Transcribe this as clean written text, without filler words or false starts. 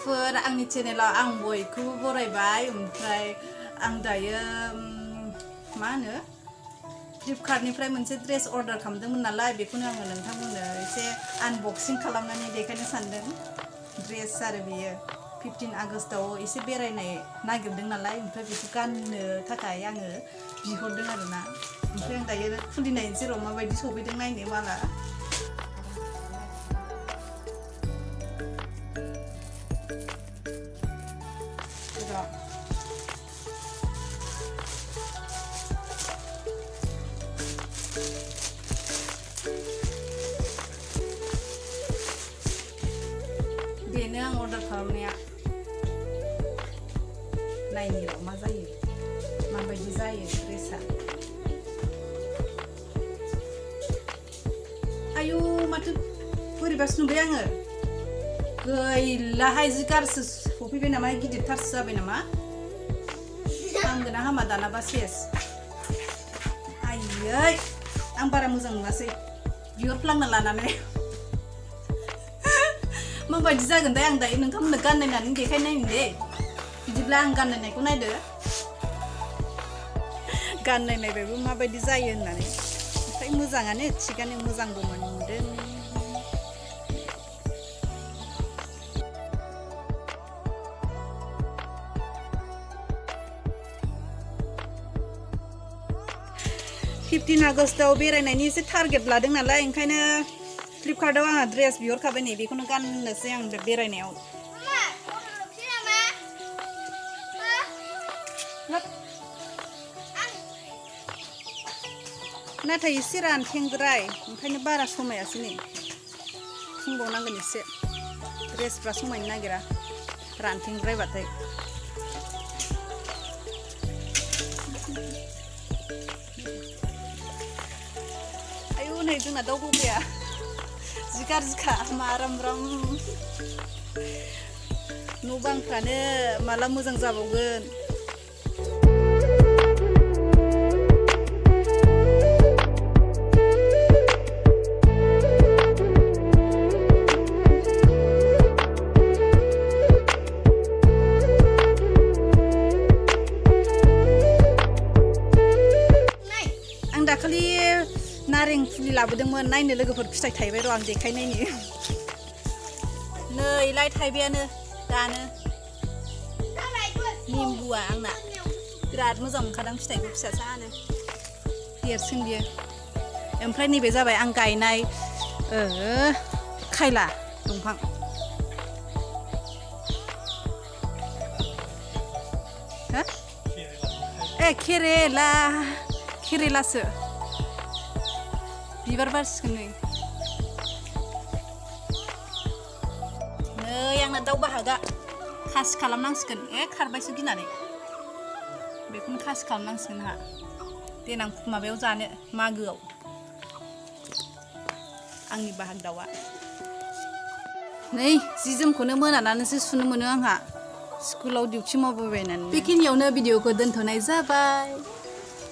लोगोफोर आंनि चेनेलाव आं बयखौबो बरायबाय ओमफ्राय आं दायो मा होनो फ्लिपकार्टनिफ्राय मोनसे ड्रेस अर्डार खालामदोंमोन नालाय बेखौनो आङो नोंथांमोननो एसे आनबक्सिं खालामनानै देखायनो सानदों ड्रेस आरो बेयो 15 आगस्टआव एसे बेरायनाय नागिरदों नालाय ओमफ्राय बेखौ गाननो थाखाय आङो बिहरदों आरोना ओमफ्राय आं दायो खुलिनायनि जेराव माबायदि सफैदों नायनो माला बेनो आं अर्डार खालामनाया नायनि र' मा जायो माबायदि जायो ड्रेसा आयु माथो बोरैबासो नुबाय आङो गैलाहाय जि गारसो सफैबाय नामा गिदिरथारसो जाबाय नामा हामगोना हामा दानाबा सेस आयै आं बारा मोजां नुवासै बिहरफ्लांना लानानै माबायदि जागोन दा आं दायो नोंथांमोननो गाननायनानै देखायनायनि दे बिदिब्ला आं गाननायखौ नायदो गाननायनायबाबो माबायदि जायो होननानै ओमफ्राय मोजाङानो थिगानो मोजांबो मोनदों फिफ्टिन आगस्टआव बेरायनायनि एसे टारगेट लादों नालाय ओंखायनो फ्लिपकार्टआव आंहा ड्रेस बिहरखाबाय नै बेखौनो गाननोसै आं बेरायनायाव नाथाय एसे रानथेंद्राय ओंखायनो बारा समायासै नै फुंबावनांगोन एसे ड्रेसफ्रा समायनो नागिरा रानथेंद्रायबाथाय आयु नै जोंना दाउ गग्राया जि गाज्रिखा माराम राम न' बांफ्रानो माला मोजां जाबावगोन आं दाखालि नारें फुलि लाबोदोंमोन नायनो लोगोफोर फिथाइ थाइबाय र' आं देखायनायनि नैलाय थाइबायानो दानो निम्बुआ आंना बिराद मोजां मोनखादां फिथाइखौ फिसा सानो देरसिन बियो ओमफ्राय नैबे जाबाय आं गायनाय खायला दंफां हो केरेलासो बिबार बारसिगोन नै आंना दाउ बाहागा खासि खालामनांसिगोन खारबायसो गिनानै बेखौनो खासि खालामनांसिगोन हा देनां माबायाव जानो मागोआव आंनि बाहाग दाउआ नै जि जोमखौनो मोनानानैसो सुनो मोनो आंहा स्कुलाव डिउटि मावबोबायनानै बेखिनियावनो भिडिअखौ दोनथ'नाय जाबाय